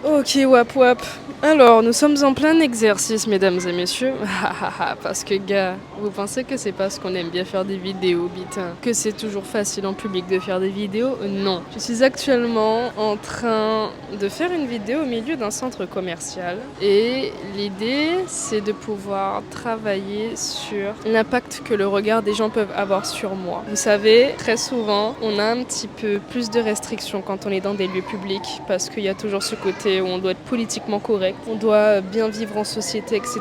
Ok, wap wap. Alors, nous sommes en plein exercice, mesdames et messieurs. Parce que, gars, vous pensez que c'est parce qu'on aime bien faire des vidéos, bitin, que c'est toujours facile en public de faire des vidéos? Non. Je suis actuellement en train de faire une vidéo au milieu d'un centre commercial. Et l'idée, c'est de pouvoir travailler sur l'impact que le regard des gens peuvent avoir sur moi. Vous savez, très souvent, on a un petit peu plus de restrictions quand on est dans des lieux publics, parce qu'il y a toujours ce côté où on doit être politiquement correct, on doit bien vivre en société, etc.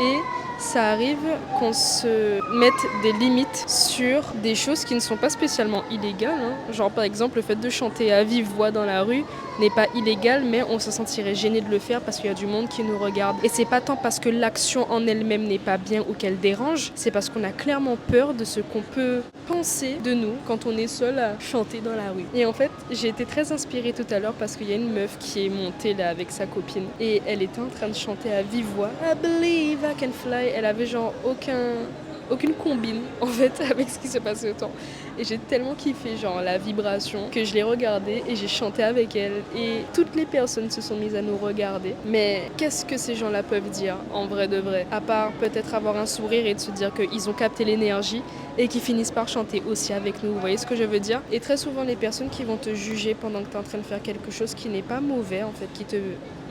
Et ça arrive qu'on se mette des limites sur des choses qui ne sont pas spécialement illégales. Genre par exemple le fait de chanter à vive voix dans la rue n'est pas illégal, mais on se sentirait gêné de le faire parce qu'il y a du monde qui nous regarde. Et c'est pas tant parce que l'action en elle-même n'est pas bien ou qu'elle dérange, c'est parce qu'on a clairement peur de ce qu'on peut penser de nous quand on est seul à chanter dans la rue. Et en fait, j'ai été très inspirée tout à l'heure parce qu'il y a une meuf qui est montée là avec sa copine et elle était en train de chanter à vive voix I believe I can fly. Elle avait genre aucune combine en fait avec ce qui se passait autour. Et j'ai tellement kiffé genre la vibration que je l'ai regardée et j'ai chanté avec elle et toutes les personnes se sont mises à nous regarder. Mais qu'est-ce que ces gens-là peuvent dire en vrai de vrai, à part peut-être avoir un sourire et de se dire qu'ils ont capté l'énergie et qui finissent par chanter aussi avec nous, vous voyez ce que je veux dire? Et très souvent les personnes qui vont te juger pendant que tu es en train de faire quelque chose qui n'est pas mauvais en fait, qui te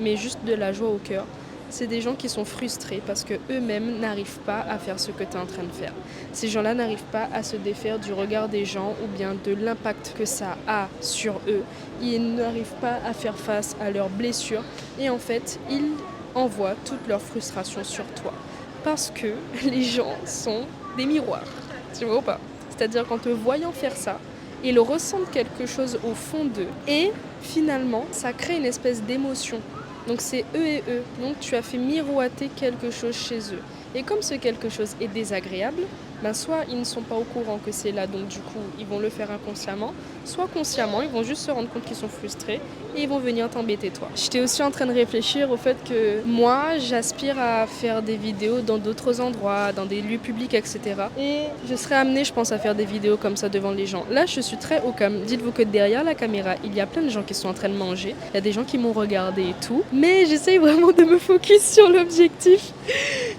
met juste de la joie au cœur, c'est des gens qui sont frustrés parce qu'eux-mêmes n'arrivent pas à faire ce que tu es en train de faire. Ces gens-là n'arrivent pas à se défaire du regard des gens ou bien de l'impact que ça a sur eux. Ils n'arrivent pas à faire face à leurs blessures et en fait, ils envoient toute leur frustration sur toi. Parce que les gens sont des miroirs, tu vois ou pas? C'est-à-dire qu'en te voyant faire ça, ils ressentent quelque chose au fond d'eux et finalement, ça crée une espèce d'émotion. Donc c'est eux et eux. Donc tu as fait miroiter quelque chose chez eux. Et comme ce quelque chose est désagréable, soit ils ne sont pas au courant que c'est là, donc du coup ils vont le faire inconsciemment, soit consciemment, ils vont juste se rendre compte qu'ils sont frustrés et ils vont venir t'embêter toi. J'étais aussi en train de réfléchir au fait que moi j'aspire à faire des vidéos dans d'autres endroits, dans des lieux publics, etc. Et je serais amenée je pense à faire des vidéos comme ça devant les gens. Là je suis très au calme. Dites-vous que derrière la caméra il y a plein de gens qui sont en train de manger, il y a des gens qui m'ont regardé et tout, mais j'essaye vraiment de me focus sur l'objectif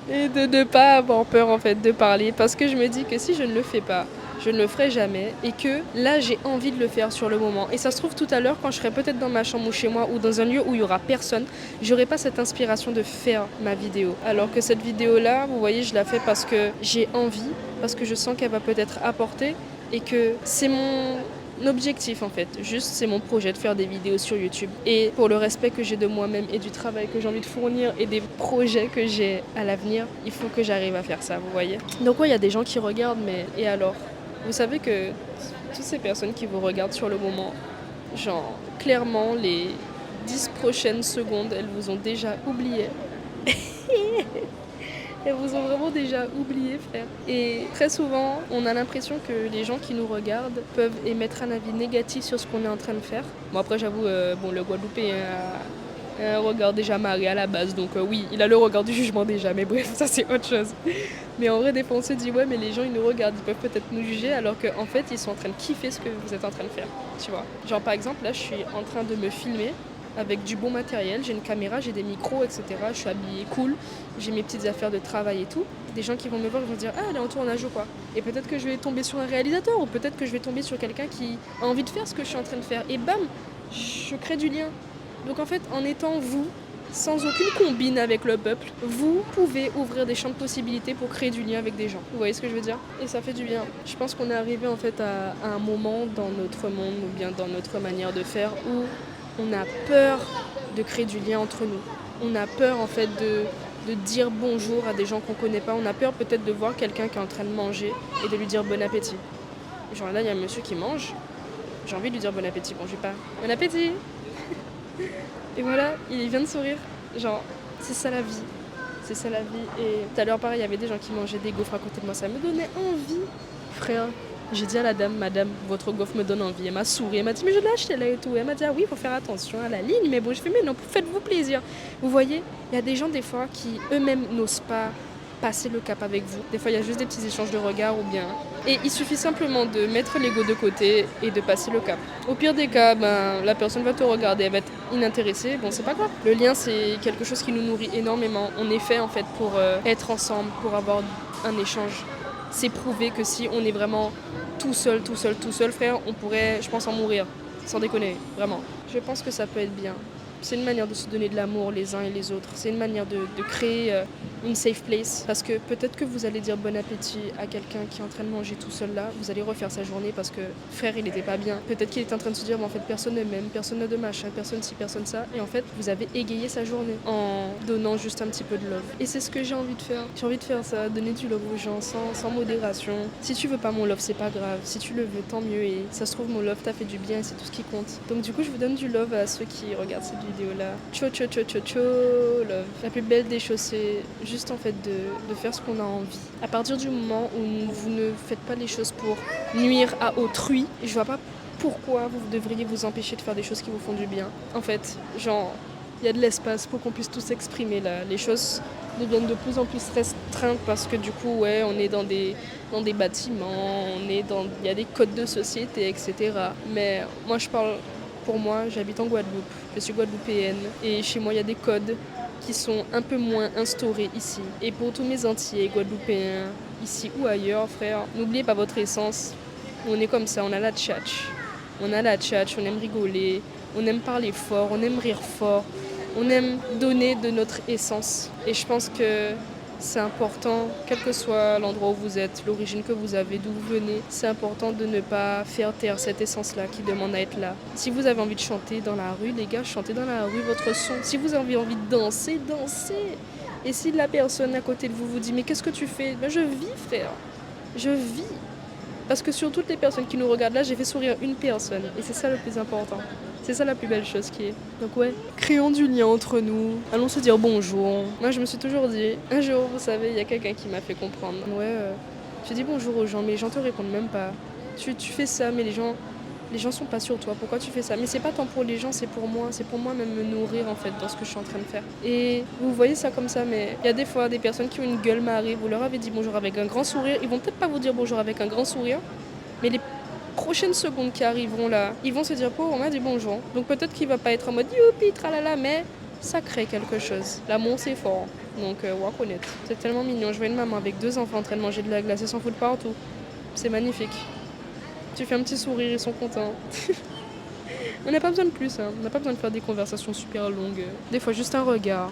et de ne pas avoir peur en fait de parler parce que je me dis que si je ne le fais pas, je ne le ferai jamais et que là j'ai envie de le faire sur le moment. Et ça se trouve tout à l'heure quand je serai peut-être dans ma chambre ou chez moi ou dans un lieu où il y aura personne, j'aurai pas cette inspiration de faire ma vidéo. Alors que cette vidéo là, vous voyez, je la fais parce que j'ai envie, parce que je sens qu'elle va peut-être apporter et que c'est mon objectif en fait, juste c'est mon projet de faire des vidéos sur YouTube. Et pour le respect que j'ai de moi-même et du travail que j'ai envie de fournir et des projets que j'ai à l'avenir, il faut que j'arrive à faire ça, vous voyez. Donc ouais, il y a des gens qui regardent, mais et alors? Vous savez que toutes ces personnes qui vous regardent sur le moment, genre clairement les 10 prochaines secondes, elles vous ont déjà oublié. Elles vous ont vraiment déjà oublié, frère. Et très souvent, on a l'impression que les gens qui nous regardent peuvent émettre un avis négatif sur ce qu'on est en train de faire. Bon, après, j'avoue, le Guadeloupéen a un regard déjà marié à la base, donc oui, il a le regard du jugement déjà, mais bref, ça c'est autre chose. Mais en vrai, des fois, on se dit, ouais, mais les gens, ils nous regardent, ils peuvent peut-être nous juger, alors qu'en fait, ils sont en train de kiffer ce que vous êtes en train de faire, tu vois. Genre, par exemple, là, je suis en train de me filmer avec du bon matériel, j'ai une caméra, j'ai des micros, etc. Je suis habillée cool, j'ai mes petites affaires de travail et tout. Des gens qui vont me voir, ils vont se dire, ah, elle est en tournage ou quoi. Et peut-être que je vais tomber sur un réalisateur, ou peut-être que je vais tomber sur quelqu'un qui a envie de faire ce que je suis en train de faire. Et bam, je crée du lien. Donc en fait, en étant vous, sans aucune combine avec le peuple, vous pouvez ouvrir des champs de possibilités pour créer du lien avec des gens. Vous voyez ce que je veux dire? Et ça fait du bien. Je pense qu'on est arrivé en fait à un moment dans notre monde, ou bien dans notre manière de faire, où on a peur de créer du lien entre nous. On a peur en fait de dire bonjour à des gens qu'on connaît pas. On a peur peut-être de voir quelqu'un qui est en train de manger et de lui dire bon appétit. Genre là, il y a un monsieur qui mange. J'ai envie de lui dire bon appétit. Bon, je vais pas. Bon appétit. Et voilà, il vient de sourire. Genre, c'est ça la vie. C'est ça la vie. Et tout à l'heure, pareil, il y avait des gens qui mangeaient des gaufres à côté de moi. Ça me donnait envie. Frère, j'ai dit à la dame, madame, votre gaufre me donne envie. Elle m'a souri, elle m'a dit, mais je l'ai acheté là et tout. Elle m'a dit, ah oui, il faut faire attention à la ligne. Mais bon, je fais, mais non, faites-vous plaisir. Vous voyez, il y a des gens des fois qui eux-mêmes n'osent pas passer le cap avec vous. Des fois, il y a juste des petits échanges de regards ou bien... Et il suffit simplement de mettre l'ego de côté et de passer le cap. Au pire des cas, la personne va te regarder, elle va être inintéressée. Bon, c'est pas grave. Le lien, c'est quelque chose qui nous nourrit énormément. On est fait, en fait, pour être ensemble, pour avoir un échange. C'est prouvé que si on est vraiment tout seul, frère, on pourrait, je pense, en mourir. Sans déconner, vraiment. Je pense que ça peut être bien. C'est une manière de se donner de l'amour les uns et les autres. C'est une manière de créer une safe place. Parce que peut-être que vous allez dire bon appétit à quelqu'un qui est en train de manger tout seul là. Vous allez refaire sa journée parce que frère, il était pas bien. Peut-être qu'il est en train de se dire, en fait, personne ne m'aime, personne n'a de machin, personne ci, personne ça. Et en fait, vous avez égayé sa journée en donnant juste un petit peu de love. Et c'est ce que j'ai envie de faire. J'ai envie de faire ça, donner du love aux gens sans modération. Si tu veux pas mon love, c'est pas grave. Si tu le veux, tant mieux. Et ça se trouve, mon love t'a fait du bien et c'est tout ce qui compte. Donc du coup, je vous donne du love à ceux qui regardent cette vidéo-là. Cho, cho, cho, cho, cho, love. La plus belle des choses, c'est juste en fait de faire ce qu'on a envie. À partir du moment où vous ne faites pas les choses pour nuire à autrui, je vois pas pourquoi vous devriez vous empêcher de faire des choses qui vous font du bien. En fait, genre, il y a de l'espace pour qu'on puisse tous s'exprimer là. Les choses deviennent de plus en plus restreintes parce que du coup, ouais, on est dans des bâtiments, il y a des codes de société, etc. Mais moi, je parle pour moi, j'habite en Guadeloupe, je suis guadeloupéenne et chez moi, il y a des codes qui sont un peu moins instaurés ici. Et pour tous mes Antillais, Guadeloupéens, ici ou ailleurs, frère, n'oubliez pas votre essence. On est comme ça, on a la tchatch. On a la tchatch, on aime rigoler, on aime parler fort, on aime rire fort, on aime donner de notre essence. Et je pense que c'est important, quel que soit l'endroit où vous êtes, l'origine que vous avez, d'où vous venez, c'est important de ne pas faire taire cette essence-là qui demande à être là. Si vous avez envie de chanter dans la rue, les gars, chantez dans la rue votre son. Si vous avez envie de danser, dansez. Et si la personne à côté de vous vous dit « Mais qu'est-ce que tu fais ?» Je vis, frère. Je vis. Parce que sur toutes les personnes qui nous regardent là, j'ai fait sourire une personne. Et c'est ça le plus important. C'est ça la plus belle chose qui est. Donc ouais, créons du lien entre nous. Allons se dire bonjour. Moi, je me suis toujours dit, un jour, vous savez, il y a quelqu'un qui m'a fait comprendre. Ouais, tu dis bonjour aux gens, mais les gens te répondent même pas. Tu fais ça, mais les gens sont pas sur toi. Pourquoi tu fais ça? Mais c'est pas tant pour les gens, c'est pour moi. C'est pour moi même me nourrir en fait dans ce que je suis en train de faire. Et vous voyez ça comme ça, mais il y a des fois des personnes qui ont une gueule marée. Vous leur avez dit bonjour avec un grand sourire. Ils vont peut-être pas vous dire bonjour avec un grand sourire, mais les prochaines secondes qui arriveront là, ils vont se dire oh, on m'a dit bonjour. Donc peut-être qu'il va pas être en mode youpi tralala, mais ça crée quelque chose. L'amour c'est fort. Donc on va connaître. C'est tellement mignon. Je vois une maman avec 2 enfants en train de manger de la glace et s'en foutent partout. C'est magnifique. Tu fais un petit sourire, ils sont contents. On n'a pas besoin de plus, hein. On n'a pas besoin de faire des conversations super longues. Des fois, juste un regard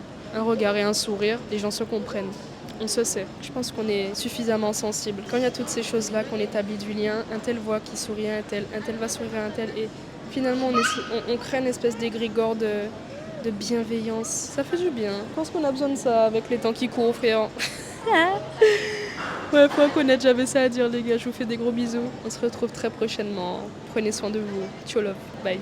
et un sourire, les gens se comprennent. On se sait. Je pense qu'on est suffisamment sensible. Quand il y a toutes ces choses-là, qu'on établit du lien, un tel voit qui sourit à un tel va sourire à un tel, et finalement, on crée une espèce d'égrégore de bienveillance. Ça fait du bien. Je pense qu'on a besoin de ça avec les temps qui courent, frère. Ouais, faut reconnaître, j'avais ça à dire, les gars. Je vous fais des gros bisous. On se retrouve très prochainement. Prenez soin de vous. Ciao, love. Bye.